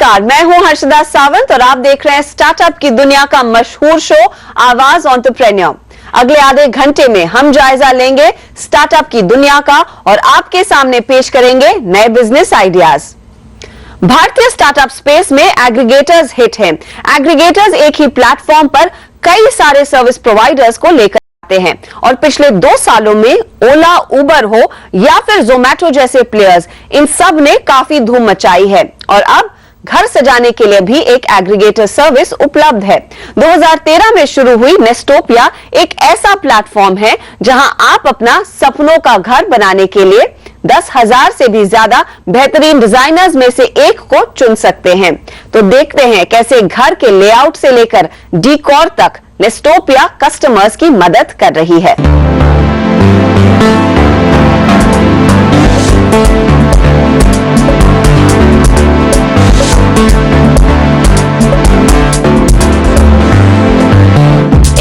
नमस्कार, मैं हूं हर्षदा सावंत और आप देख रहे हैं स्टार्टअप की दुनिया का मशहूर शो आवाज एंटरप्रेन्योर। अगले आधे घंटे में हम जायजा लेंगे स्टार्टअप की दुनिया का और आपके सामने पेश करेंगे नए बिजनेस आइडियाज। भारतीय स्टार्टअप स्पेस में एग्रीगेटर्स हिट हैं। एग्रीगेटर्स एक ही प्लेटफॉर्म पर कई सारे सर्विस प्रोवाइडर्स को लेकर आते हैं और पिछले 2 सालों में ओला, उबर हो या फिर जोमैटो जैसे प्लेयर्स, इन सब ने काफी धूम मचाई है और अब घर सजाने के लिए भी एक एग्रीगेटर सर्विस उपलब्ध है। 2013 में शुरू हुई नेस्टोपिया एक ऐसा प्लेटफॉर्म है जहां आप अपना सपनों का घर बनाने के लिए 10,000 से भी ज्यादा बेहतरीन डिजाइनर्स में से एक को चुन सकते हैं। तो देखते हैं कैसे घर के लेआउट से लेकर डीकोर तक नेस्टोपिया कस्टमर्स की मदद कर रही है।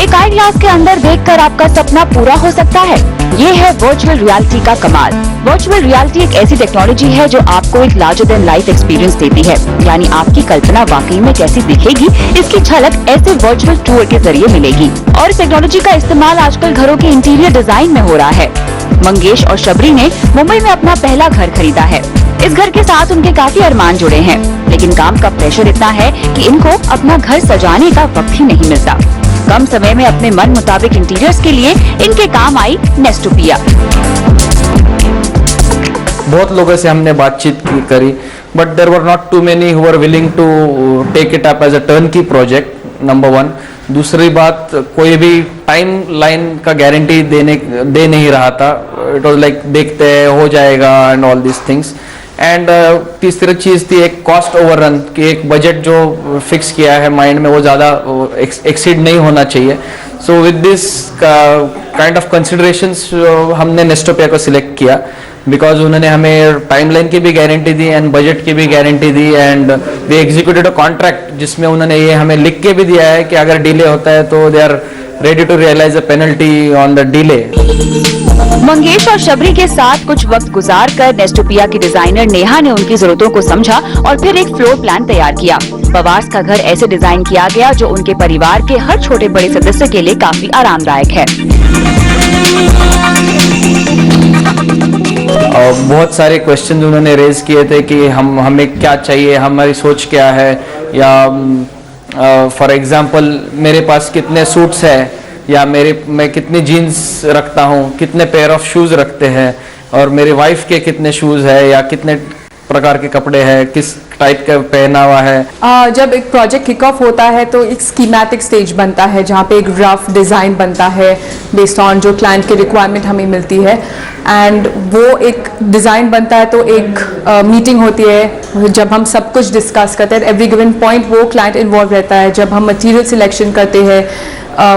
एक आई ग्लास के अंदर देखकर आपका सपना पूरा हो सकता है। ये है वर्चुअल रियलिटी का कमाल। वर्चुअल रियलिटी एक ऐसी टेक्नोलॉजी है जो आपको एक लार्जर देन लाइफ एक्सपीरियंस देती है, यानी आपकी कल्पना वाकई में कैसी दिखेगी इसकी झलक ऐसे वर्चुअल टूर के जरिए मिलेगी। और इस टेक्नोलॉजी का इस्तेमाल आजकल घरों के इंटीरियर डिजाइन में हो रहा है। मंगेश और शबरी ने मुंबई में अपना पहला घर खरीदा है। इस घर के साथ उनके काफी अरमान जुड़े हैं, लेकिन काम का प्रेशर इतना है कि इनको अपना घर सजाने का वक्त ही नहीं मिलता। कम समय में अपने मन मुताबिक इंटीरियर्स के लिए इनके काम आई नेस्टोपिया। बहुत लोगों से हमने बातचीत करी, but there were not too many who were willing to take it up as a turnkey project, number 1। दूसरी बात, कोई भी टाइम लाइन का गारंटी दे नहीं रहा था। इट वाज लाइक देखते हैं हो जाएगा and all this things. And तीसरी चीज़ थी एक कॉस्ट ओवररन, कि एक बजट जो फिक्स किया है माइंड में वो ज़्यादा एक्सीड नहीं होना चाहिए। So with this kind of considerations हमने नेस्टोपिया को सिलेक्ट किया, बिकॉज उन्होंने हमें टाइमलाइन की भी गारंटी दी एंड बजट की भी गारंटी दी and we executed a contract जिसमें उन्होंने ये हमें लिख के भी दिया है कि अगर डिले होता है तो they are ready to realise a penalty on the delay. Mangesh और शबरी के साथ कुछ वक्त गुजार कर नेस्टोपिया की डिजाइनर नेहा ने उनकी जरूरतों को समझा और फिर एक फ्लोर प्लान तैयार किया। पवास का घर ऐसे डिजाइन किया गया जो उनके परिवार के हर छोटे बड़े सदस्य के लिए काफी आरामदायक है। बहुत सारे क्वेश्चन उन्होंने रेज किए थे कि हमें क्या चाहिए, हमारी सोच क्या है, या फॉर एग्जांपल मेरे पास कितने सूट्स है, या मैं कितनी जीन्स रखता हूँ, कितने पेयर ऑफ शूज़ रखते हैं, और मेरी वाइफ के कितने शूज़ है या कितने प्रकार के कपड़े हैं, किस टाइप का पहनावा है। जब एक प्रोजेक्ट किक ऑफ होता है तो एक स्कीमेटिक स्टेज बनता है जहाँ पे एक रफ डिज़ाइन बनता है बेस्ड ऑन जो क्लाइंट की रिक्वायरमेंट हमें मिलती है, एंड वो एक डिज़ाइन बनता है तो एक मीटिंग होती है जब हम सब कुछ डिस्कस करते हैं। एवरी गिवन पॉइंट वो क्लाइंट इन्वॉल्व रहता है। जब हम मटेरियल सिलेक्शन करते हैं,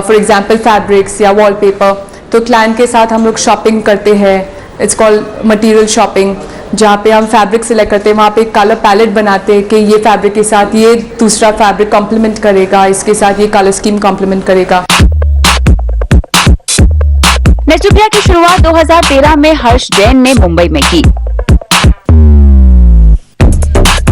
फॉर एग्जांपल फैब्रिक्स या वॉलपेपर, तो क्लाइंट के साथ हम लोग शॉपिंग करते हैं। इट्स कॉल्ड मटेरियल शॉपिंग, जहाँ पे हम फैब्रिक सिलेक्ट करते हैं, वहाँ पे एक कलर पैलेट बनाते हैं कि ये फैब्रिक के साथ ये दूसरा फैब्रिक कॉम्प्लीमेंट करेगा, इसके साथ ये कलर स्कीम कॉम्प्लीमेंट करेगा। नेस्टोपिया की शुरुआत 2013 में हर्ष जैन ने मुंबई में की।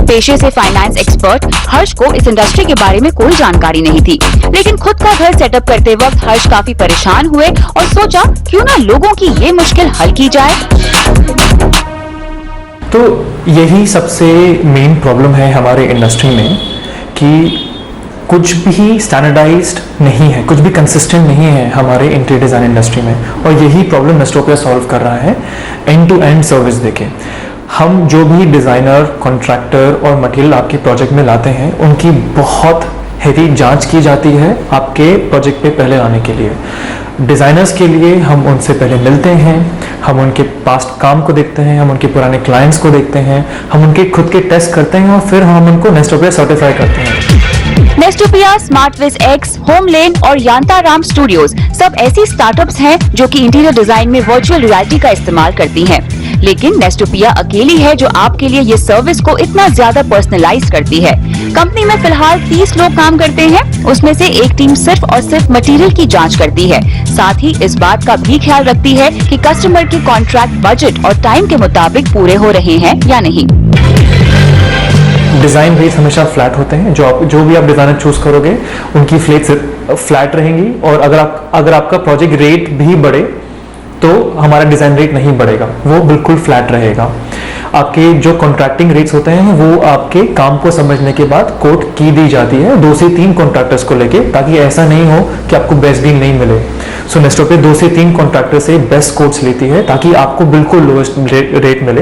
पेशे से फाइनेंस एक्सपर्ट हर्ष को इस इंडस्ट्री के बारे में कोई जानकारी नहीं थी, लेकिन खुद का घर सेटअप करते वक्त हर्ष काफी परेशान हुए और सोचा क्यों ना लोगों की ये मुश्किल हल की जाए। तो यही सबसे मेन प्रॉब्लम है हमारे इंडस्ट्री में कि कुछ भी स्टैंडर्डाइज्ड नहीं है, कुछ भी कंसिस्टेंट नहीं है हमारे इंटीरियर डिज़ाइन इंडस्ट्री में, और यही प्रॉब्लम नेस्टोपिया सॉल्व कर रहा है एंड टू एंड सर्विस देके। हम जो भी डिज़ाइनर, कॉन्ट्रैक्टर और मटेरियल आपके प्रोजेक्ट में लाते हैं उनकी बहुत हेवी जांच की जाती है आपके प्रोजेक्ट पे पहले आने के लिए। डिज़ाइनर्स के लिए हम उनसे पहले मिलते हैं, हम उनके पास्ट काम को देखते हैं, हम उनके पुराने क्लाइंट्स को देखते हैं, हम उनके खुद के टेस्ट करते हैं और फिर हम उनको नेस्टोपिया सर्टिफाई करते हैं। नेस्टोपिया, स्मार्टविज एक्स, होमलेन और यांताराम स्टूडियोज सब ऐसी स्टार्टअप्स हैं जो कि इंटीरियर डिजाइन में वर्चुअल रियलिटी का इस्तेमाल करती हैं। लेकिन नेस्टोपिया अकेली है जो आपके लिए ये सर्विस को इतना ज्यादा पर्सनलाइज करती है। कंपनी में फिलहाल 30 लोग काम करते हैं, उसमें से एक टीम सिर्फ और सिर्फ मटेरियल की जांच करती है। साथ ही इस बात का भी ख्याल रखती है कि कस्टमर के कॉन्ट्रैक्ट बजट और टाइम के मुताबिक पूरे हो रहे हैं या नहीं। डिज़ाइन रेट्स हमेशा फ्लैट होते हैं, जो भी आप डिज़ाइनर चूज़ करोगे उनकी फ्लेट्स फ्लैट रहेंगी, और अगर आपका प्रोजेक्ट रेट भी बढ़े तो हमारा डिज़ाइन रेट नहीं बढ़ेगा, वो बिल्कुल फ्लैट रहेगा। आपके जो कॉन्ट्रैक्टिंग रेट्स होते हैं वो आपके काम को समझने के बाद कोट की दी जाती है 2 से 3 कॉन्ट्रैक्टर्स को लेके, ताकि ऐसा नहीं हो कि आपको बेस्ट डील नहीं मिले। सो नेस्टोपे 2 से 3 कॉन्ट्रैक्टर से बेस्ट कोट्स लेती है ताकि आपको बिल्कुल लोएस्ट रेट मिले,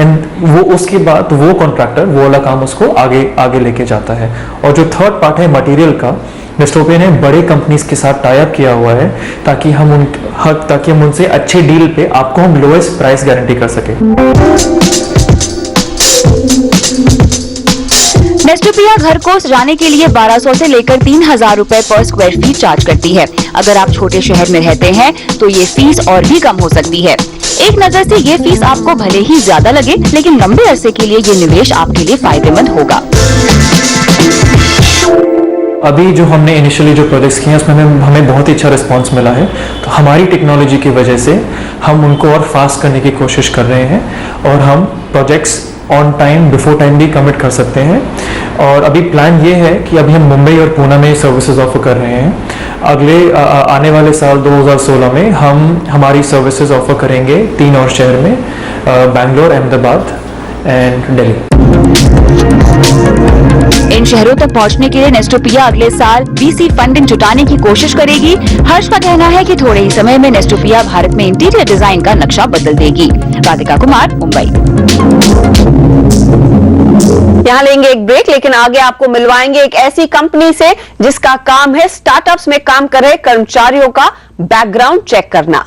एंड वो उसके बाद वो कॉन्ट्रैक्टर वो वाला काम उसको आगे लेके जाता है। और जो थर्ड पार्ट है मटेरियल का, नेस्टोपे ने बड़े कंपनीज के साथ टाई अप किया हुआ है ताकि हम उनसे अच्छे डील पे आपको हम लोएस्ट प्राइस गारंटी कर सके। नेस्टोपिया घर को सजाने के लिए 1200 से लेकर 3000 रुपए पर स्क्वायर फीट चार्ज करती है। अगर आप छोटे शहर में रहते हैं तो ये फीस और भी कम हो सकती है। एक नजर से ये फीस आपको भले ही ज्यादा लगे, लेकिन लंबे अरसे के लिए ये निवेश आपके लिए फायदेमंद होगा। अभी जो हमने इनिशियली जो प्रोजेक्ट्स किए हैं उसमें हमें बहुत ही अच्छा रिस्पांस मिला है, तो हमारी टेक्नोलॉजी की वजह से हम उनको और फास्ट करने की कोशिश कर रहे हैं, और हम projects on time before time भी कमिट कर सकते हैं। और अभी प्लान ये है कि अभी हम मुंबई और पुणे में सर्विसेज ऑफर कर रहे हैं। अगले आने वाले साल 2016 में हम हमारी सर्विसेज ऑफर करेंगे 3 और शहर में, बैंगलोर, अहमदाबाद एंड दिल्ली। इन शहरों तक पहुंचने के लिए नेस्टोपिया अगले साल VC फंडिंग जुटाने की कोशिश करेगी। हर्ष का कहना है कि थोड़े ही समय में नेस्टोपिया भारत में इंटीरियर डिजाइन का नक्शा बदल देगी। राधिका कुमार, मुंबई। यहाँ लेंगे एक ब्रेक, लेकिन आगे आपको मिलवाएंगे एक ऐसी कंपनी से जिसका काम है स्टार्टअप्स में काम कर रहे कर्मचारियों का बैकग्राउंड चेक करना।